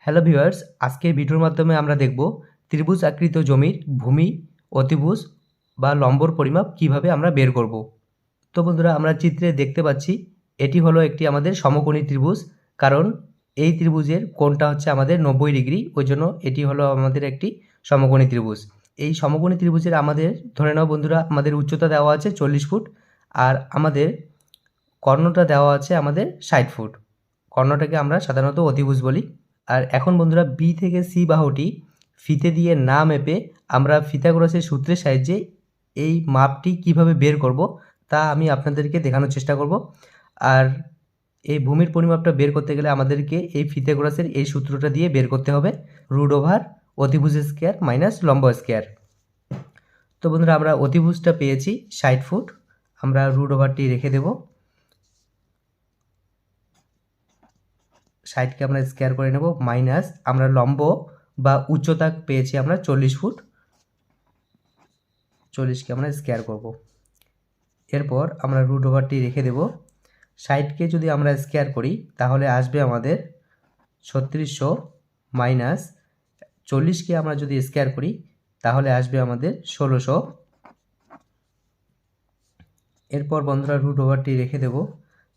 Hello viewers, আজকের ভিডিওর মাধ্যমে আমরা দেখব ত্রিভুজ আকৃত জমির ভূমি, অতিভুজ বা লম্বর পরিমাপ কিভাবে আমরা বের করব। তো বন্ধুরা, আমরা চিত্রে দেখতে পাচ্ছি এটি হলো একটি আমাদের সমকোণী ত্রিভুজ। কারণ এই ত্রিভুজের কোণটা হচ্ছে আমাদের 90 ডিগ্রি, ওই জন্য এটি হলো আমাদের একটি সমকোণী ত্রিভুজ। এই সমকোণী ত্রিভুজের আমাদের ধরে নাও বন্ধুরা, আমাদের উচ্চতা দেওয়া আছে 40 ফুট আর আমাদের কর্ণটা দেওয়া আছে আমাদের 60 ফুট। কর্ণটাকে আমরা সাধারণত অতিভুজ বলি। আর এখন বন্ধুরা, বি থেকে সি বাহুটি ফিতে দিয়ে না মেপে আমরা পিথাগোরাসের সূত্রের সাহায্যে এই মাপটি কিভাবে বের করব তা আমি আপনাদেরকে দেখানোর চেষ্টা করব। আর এই ভূমির পরিমাপটা বের করতে গেলে আমাদেরকে এই পিথাগোরাসের এই সূত্রটা দিয়ে বের করতে হবে, √ অতিভুজ স্কয়ার মাইনাস লম্ব স্কয়ার। তো বন্ধুরা, আমরা অতিভুজটা পেয়েছি 60 ফুট, আমরা √ রেখে দেব। 60কে আমরা স্কয়ার করে নেব, মাইনাস আমরা লম্ব বা উচ্চতা পেয়েছি আমরা 40 ফুট, 40কে আমরা স্কয়ার করব। এরপর আমরা √ রেখে দেব। 60কে যদি আমরা স্কয়ার করি তাহলে আসবে আমাদের 3600, মাইনাস 40কে আমরা যদি স্কয়ার করি তাহলে আসবে আমাদের 1600। এরপর বন্ধুরা, √ রেখে দেব।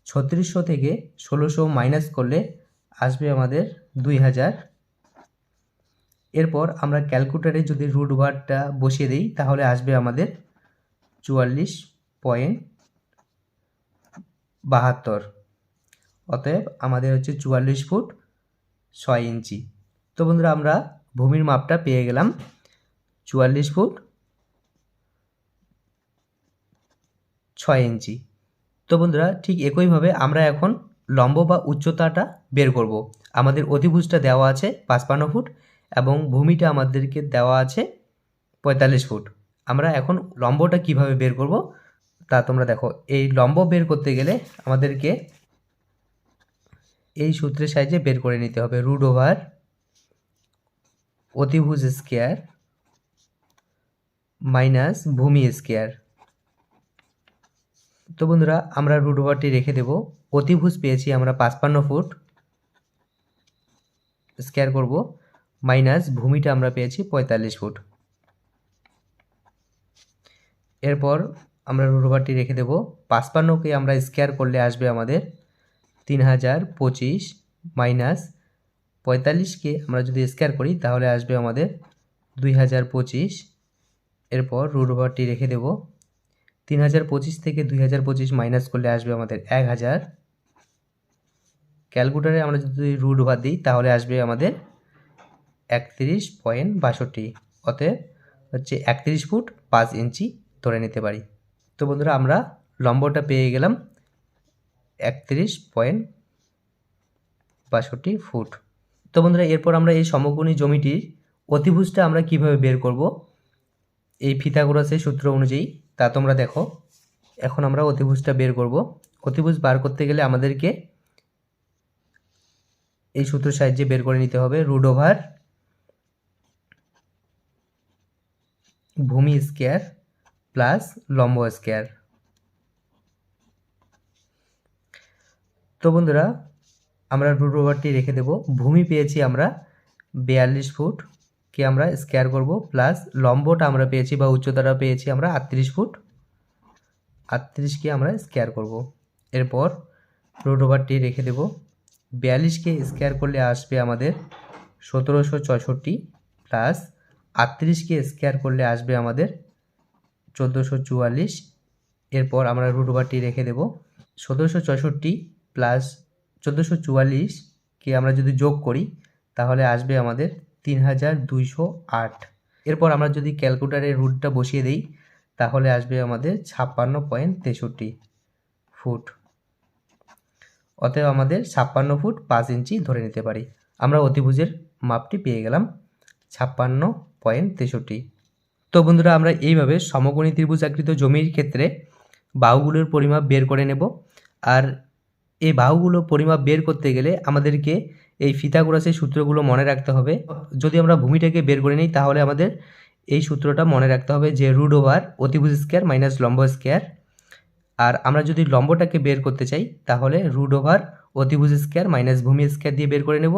3600 থেকে 1600 মাইনাস করলে আসবে আমাদের 2000। এরপর আমরা ক্যালকুলেটরে যদি √ বসিয়ে দিই তাহলে আসবে আমাদের 44.72। অতএব আমাদের হচ্ছে 44 ফুট 6 ইঞ্চি। তো বন্ধুরা, আমরা ভূমির মাপটা পেয়ে গেলাম 44 ফুট 6 ইঞ্চি। তো বন্ধুরা, ঠিক একইভাবে আমরা এখন লম্ব বা উচ্চতাটা বের করব। আমাদের অতিভুজটা দেওয়া আছে 55 ফুট এবং ভূমিটা আমাদেরকে দেওয়া আছে 45 ফুট। আমরা এখন লম্বটা কিভাবে বের করব তা তোমরা দেখো। এই লম্ব বের করতে গেলে আমাদেরকে এই সূত্রের সাহায্যে বের করে নিতে হবে, √ অতিভুজ স্কয়ার মাইনাস ভূমি স্কয়ার। তো বন্ধুরা, আমরা √ রেখে দেব। অতিভুজ পেয়েছি আমরা 55 ফুট, স্কয়ার করব, মাইনাস ভূমিটা আমরা পেয়েছি 45 ফুট। এরপর আমরা √ রেখে দেব। 55কে আমরা স্কয়ার করলে আসবে আমাদের 3025, মাইনাস 45কে আমরা যদি স্কয়ার করি তাহলে আসবে আমাদের 2025। এরপর √ রেখে দেব। 3025 থেকে 2025 মাইনাস করলে আসবে আমাদের 1000। ক্যালকুলেটরে আমরা যদি √ দিই তাহলে আসবে আমাদের 31.62। অতএব হচ্ছে 31 ফুট 5 ইঞ্চি ধরে নিতে পারি। তো বন্ধুরা, আমরা লম্বটা পেয়ে গেলাম 31.62 ফুট। তো বন্ধুরা, এরপর আমরা এই সমকোণী জমিটির অতিভুজটা আমরা কিভাবে বের করব এই পিথাগোরাসের সূত্র অনুযায়ী তা তোমরা দেখো। এখন আমরা অতিভুজটা বের করব। অতিভুজ বার করতে গেলে আমাদেরকে এই সূত্রের সাহায্যে বের করে নিতে হবে, √ ভূমি স্কয়ার প্লাস লম্ব স্কয়ার। তো বন্ধুরা, আমরা √ রেখে দেব। ভূমি পেয়েছি আমরা 42 ফুট, কে আমরা স্কয়ার করব, প্লাস লম্বটা আমরা পেয়েছি বা উচ্চতাটা পেয়েছি আমরা 38 ফুট, 38কে আমরা স্কয়ার করব। এরপর √ রেখে দেব। 42কে স্কয়ার করলে আসবে আমাদের 1764, প্লাস 38কে স্কয়ার করলে আসবে আমাদের 1444। এরপর আমরা √ রেখে দেব। 1764 প্লাস 1444কে আমরা যদি যোগ করি তাহলে আসবে আমাদের 3208। এরপর আমরা যদি ক্যালকুলেটরে √ বসিয়ে দিই তাহলে আসবে আমাদের 56.63 ফুট। অতএব আমাদের 56 ফুট 5 ইঞ্চি ধরে নিতে পারি। আমরা অতিভুজের মাপটি পেয়ে গেলাম 56.63। তো বন্ধুরা, আমরা এইভাবে সমকোণী ত্রিভুজ আকৃত জমির ক্ষেত্রে বাহুগুলোর পরিমাপ বের করে নেব। আর এই বাহুগুলো পরিমাপ বের করতে গেলে আমাদেরকে এই পিথাগোরাসের সূত্রগুলো মনে রাখতে হবে। যদি আমরা ভূমিটাকে বের করে নিই তাহলে আমাদের এই সূত্রটা মনে রাখতে হবে যে √ অতিভুজ স্কয়ার মাইনাস লম্ব স্কয়ার। আর আমরা যদি লম্বটাকে বের করতে চাই তাহলে √ অতিভুজ স্কয়ার মাইনাস ভূমি স্কয়ার দিয়ে বের করে নেব।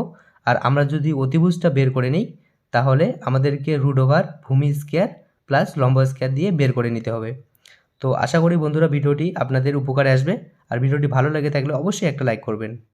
আর আমরা যদি অতিভুজটা বের করে নিই তাহলে আমাদেরকে রুট ওভার ভূমি স্কয়ার প্লাস লম্ব স্কয়ার দিয়ে বের করে নিতে হবে। তো আশা করি বন্ধুরা ভিডিওটি আপনাদের উপকারে আসবে। আর ভিডিওটি ভালো লেগে থাকলে অবশ্যই একটা লাইক করবেন।